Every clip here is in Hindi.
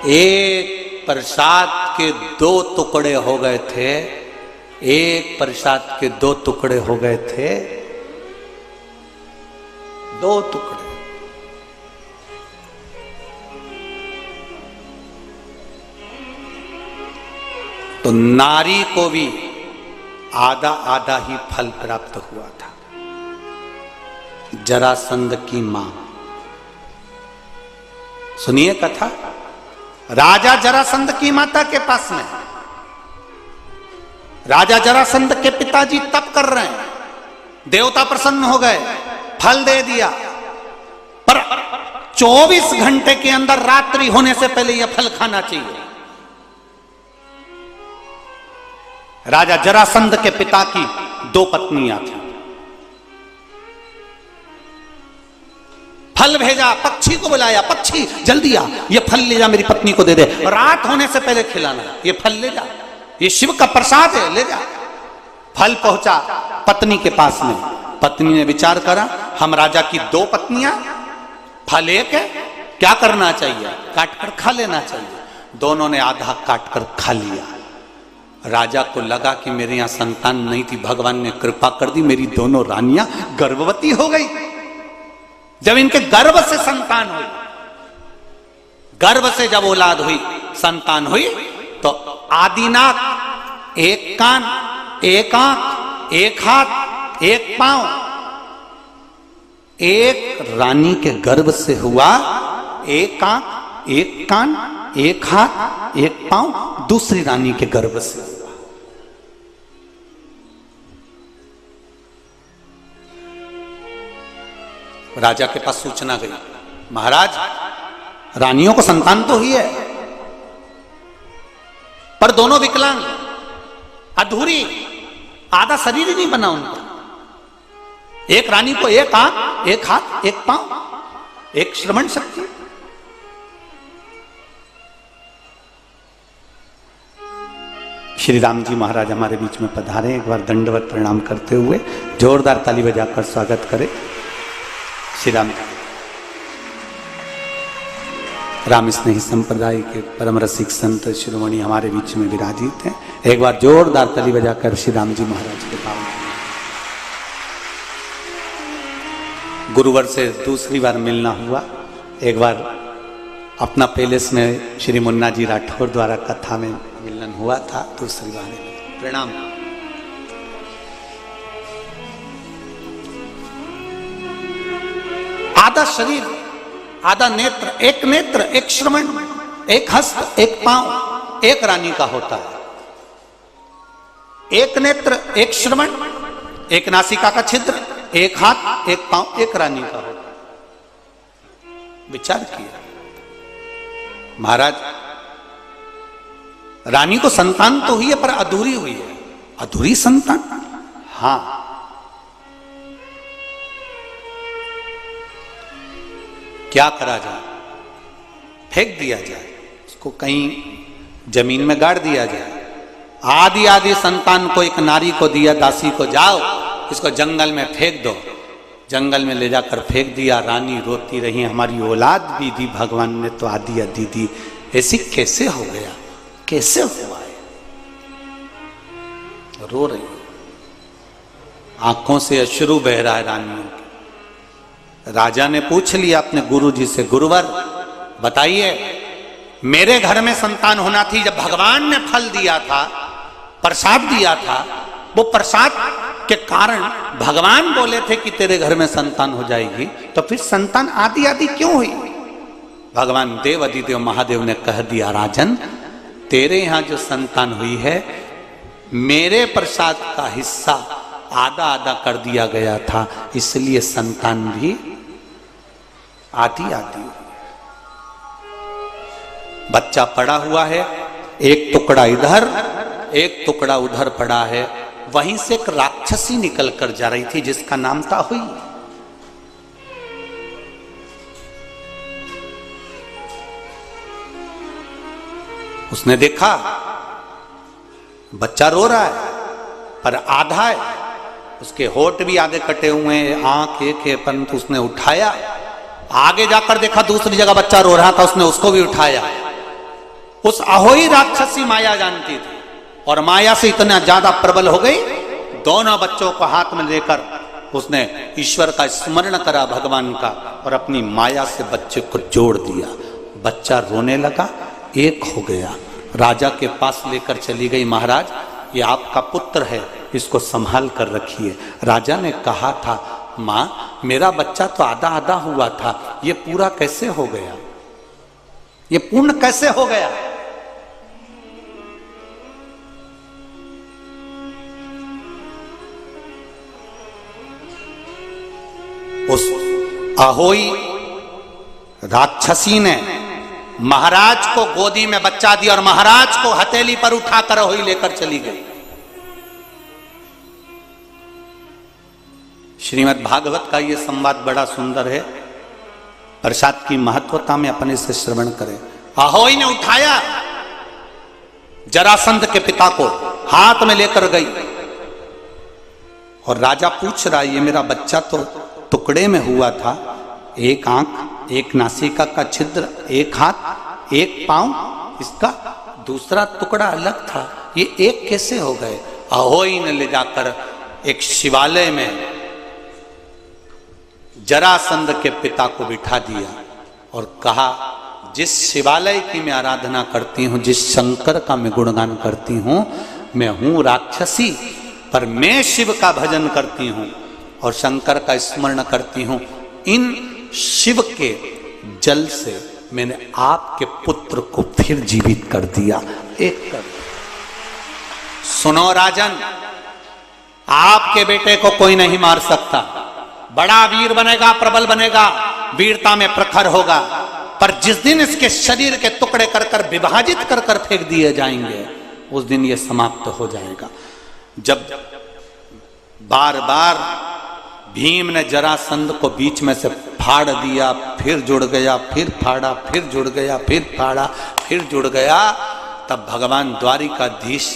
एक प्रसाद के 2 टुकड़े हो गए थे, एक प्रसाद के 2 टुकड़े हो गए थे, 2 टुकड़े। तो नारी को भी आधा आधा ही फल प्राप्त हुआ था। जरासंध की मां, सुनिए कथा। राजा जरासंध की माता के पास में, राजा जरासंध के पिताजी तप कर रहे हैं, देवता प्रसन्न हो गए, फल दे दिया, पर 24 घंटे के अंदर रात्रि होने से पहले यह फल खाना चाहिए। राजा जरासंध के पिता की 2 पत्नियां थी। फल भेजा, पक्षी को बुलाया, पक्षी जल्दी आ, ये फल ले जा, मेरी पत्नी को दे दे, रात होने से पहले खिलाना, ये फल ले जा, ये शिव का प्रसाद है, ले जा। फल पहुंचा पत्नी के पास में। पत्नी ने विचार करा, हम राजा की 2 पत्नियां, फल एक है, क्या करना चाहिए? काट कर खा लेना चाहिए। दोनों ने आधा काट कर खा लिया। राजा को लगा कि मेरे यहां संतान नहीं थी, भगवान ने कृपा कर दी, मेरी दोनों रानियां गर्भवती हो गई। जब इनके गर्भ से संतान हुई, गर्भ से जब औलाद हुई, संतान हुई, तो आदिनाथ, एक कान, एक आंख, एक हाथ, एक पांव, एक रानी के गर्भ से हुआ। एक आंख, एक कान, एक हाथ, एक पांव, दूसरी रानी के गर्भ से हुआ। राजा के पास सूचना गई, महाराज रानियों को संतान तो हुई है, पर दोनों विकलांग, अधूरी, आधा शरीर ही नहीं बना उनका। एक रानी को एक आंख, एक हाथ, एक पांव, एक श्रवण शक्ति। श्री राम जी महाराज हमारे बीच में पधारे। एक बार दंडवत प्रणाम करते हुए जोरदार ताली बजाकर स्वागत करें। श्री राम जी राम स्नेही संप्रदाय के परम रसिक संत शिरोमणि हमारे बीच में विराजित हैं। एक बार जोरदार ताली बजाकर श्री राम जी महाराज के पावन। गुरुवर से दूसरी बार मिलना हुआ। एक बार अपना पैलेस में श्री मुन्ना जी राठौर द्वारा कथा में मिलन हुआ था, दूसरी बार प्रणाम। आधा शरीर, आधा नेत्र, एक श्रवण, एक हस्त, एक पांव, एक रानी का होता है। एक नेत्र, एक श्रवण, एक नासिका का छिद्र, एक हाथ, एक पांव, एक रानी का होता है। विचार किया महाराज, रानी को संतान तो हुई है, पर अधूरी हुई है। अधूरी संतान, हां, क्या करा जाए? फेंक दिया जाए, उसको कहीं जमीन में गाड़ दिया जाए। आदि आदि संतान को एक नारी को दिया, दासी को, जाओ इसको जंगल में फेंक दो। जंगल में ले जाकर फेंक दिया। रानी रोती रही, हमारी औलाद भी दी भगवान ने तो आदि आदि दी, ऐसी कैसे हो गया, कैसे हुआ है? रो रही, आंखों से अश्रु बह रहा है रानियों के। राजा ने पूछ लिया अपने गुरु जी से, गुरुवर बताइए, मेरे घर में संतान होना थी, जब भगवान ने फल दिया था, प्रसाद दिया था, वो प्रसाद के कारण भगवान बोले थे कि तेरे घर में संतान हो जाएगी, तो फिर संतान आदि आदि क्यों हुई? भगवान देव अधिदेव महादेव ने कह दिया, राजन तेरे यहां जो संतान हुई है, मेरे प्रसाद का हिस्सा आधा आधा कर दिया गया था, इसलिए संतान भी आधी आधी हुई। बच्चा पड़ा हुआ है, एक टुकड़ा इधर, एक टुकड़ा उधर पड़ा है। वहीं से एक राक्षसी निकल कर जा रही थी, जिसका नाम था हुई। उसने देखा बच्चा रो रहा है, पर आधा है, उसके होठ भी आधे कटे हुए हैं, आंख एक है, परंतु उसने उठाया। आगे जाकर देखा दूसरी जगह बच्चा रो रहा था, उसने उसको भी उठाया। उस अहोई राक्षसी माया जानती थी और माया से इतना ज्यादा प्रबल हो गई, दोनों बच्चों को हाथ में लेकर उसने ईश्वर का स्मरण करा, भगवान का, और अपनी माया से बच्चे को जोड़ दिया। बच्चा रोने लगा, एक हो गया। राजा के पास लेकर चली गई, महाराज ये आपका पुत्र है, इसको संभाल कर रखिए। राजा ने कहा था, माँ मेरा बच्चा तो आधा आधा हुआ था, ये पूरा कैसे हो गया, ये पूर्ण कैसे हो गया? उस अहोई राक्षसी ने महाराज को गोदी में बच्चा दिया और महाराज को हथेली पर उठाकर अहोई लेकर चली गई। श्रीमद् भागवत का यह संवाद बड़ा सुंदर है, प्रसाद की महत्वता में अपने से श्रवण करें। अहोई ने उठाया, जरासंध के पिता को हाथ में लेकर गई और राजा पूछ रहा, ये मेरा बच्चा तो टुकड़े में हुआ था, एक आंख, एक नासिका का छिद्र, एक हाथ, एक पांव, इसका दूसरा टुकड़ा अलग था, ये एक कैसे हो गए? अहोई ने ले जाकर एक शिवालय में जरासंध के पिता को बिठा दिया और कहा, जिस शिवालय की मैं आराधना करती हूं, जिस शंकर का मैं गुणगान करती हूं, मैं हूं राक्षसी, पर मैं शिव का भजन करती हूं और शंकर का स्मरण करती हूं। इन शिव के जल से मैंने आपके पुत्र को फिर जीवित कर दिया, एक कर। सुनो राजन, आपके बेटे को कोई नहीं मार सकता, बड़ा वीर बनेगा, प्रबल बनेगा, वीरता में प्रखर होगा, पर जिस दिन इसके शरीर के टुकड़े कर कर विभाजित कर कर फेंक दिए जाएंगे, उस दिन ये समाप्त हो जाएगा। जब बार बार भीम ने जरासंध को बीच में से फाड़ दिया, फिर जुड़ गया, फिर फाड़ा, फिर जुड़ गया, फिर फाड़ा, फिर जुड़ गया, तब भगवान द्वारिकाधीश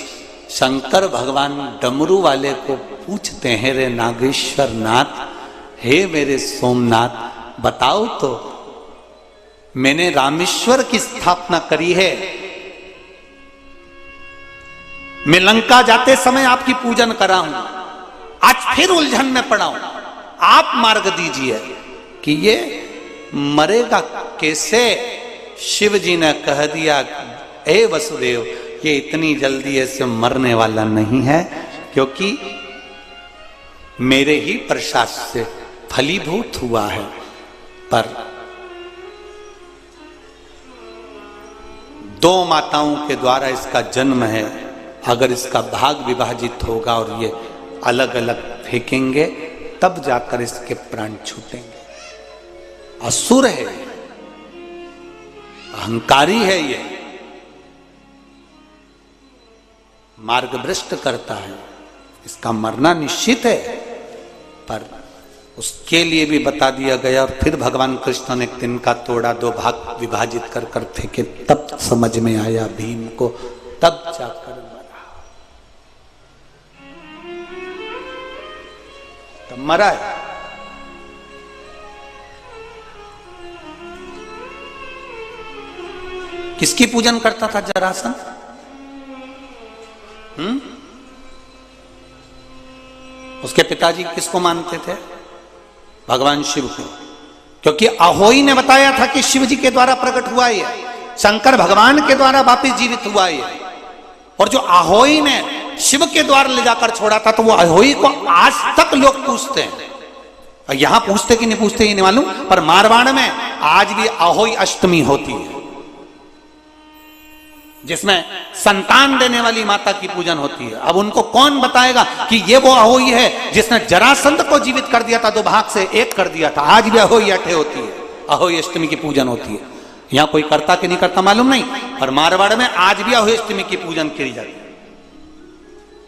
शंकर भगवान डमरू वाले को पूछते हैं, रे नागेश्वर नाथ, हे मेरे सोमनाथ, बताओ तो मैंने रामेश्वर की स्थापना करी है, मैं लंका जाते समय आपकी पूजन करा हूं, आज फिर उलझन में पड़ा हूं, आप मार्ग दीजिए कि ये मरेगा कैसे? शिव जी ने कह दिया, ए वसुदेव, ये इतनी जल्दी ऐसे मरने वाला नहीं है, क्योंकि मेरे ही प्रसाद से फलीभूत हुआ है, पर दो माताओं के द्वारा इसका जन्म है, अगर इसका भाग विभाजित होगा और ये अलग अलग फेंकेंगे, तब जाकर इसके प्राण छूटेंगे। असुर है, अहंकारी है, ये मार्ग भ्रष्ट करता है, इसका मरना निश्चित है, पर उसके लिए भी बता दिया गया। और फिर भगवान कृष्ण ने तिनका तोड़ा, दो भाग विभाजित कर कर फेंके, तब समझ में आया भीम को, तब जाकर मरा, तब मरा है। किसकी पूजन करता था जरासंध? उसके पिताजी किसको मानते थे? भगवान शिव को, क्योंकि अहोई ने बताया था कि शिव जी के द्वारा प्रकट हुआ है, शंकर भगवान के द्वारा वापिस जीवित हुआ है। और जो अहोई ने शिव के द्वारा ले जाकर छोड़ा था, तो वो अहोई को आज तक लोग पूछते हैं। यहां पूछते कि नहीं पूछते ये नहीं मालूम, पर मारवाड़ में आज भी अहोई अष्टमी होती है, जिसमें संतान देने वाली माता की पूजन होती है। अब उनको कौन बताएगा कि ये वो अहोई है जिसने जरासंध को जीवित कर दिया था, दो भाग से एक कर दिया था। आज भी अहोई अठे होती है, अहोई अष्टमी की पूजन होती है। यहां कोई करता कि नहीं करता मालूम नहीं, पर मारवाड़ में आज भी अहोई अष्टमी की पूजन की जाती है।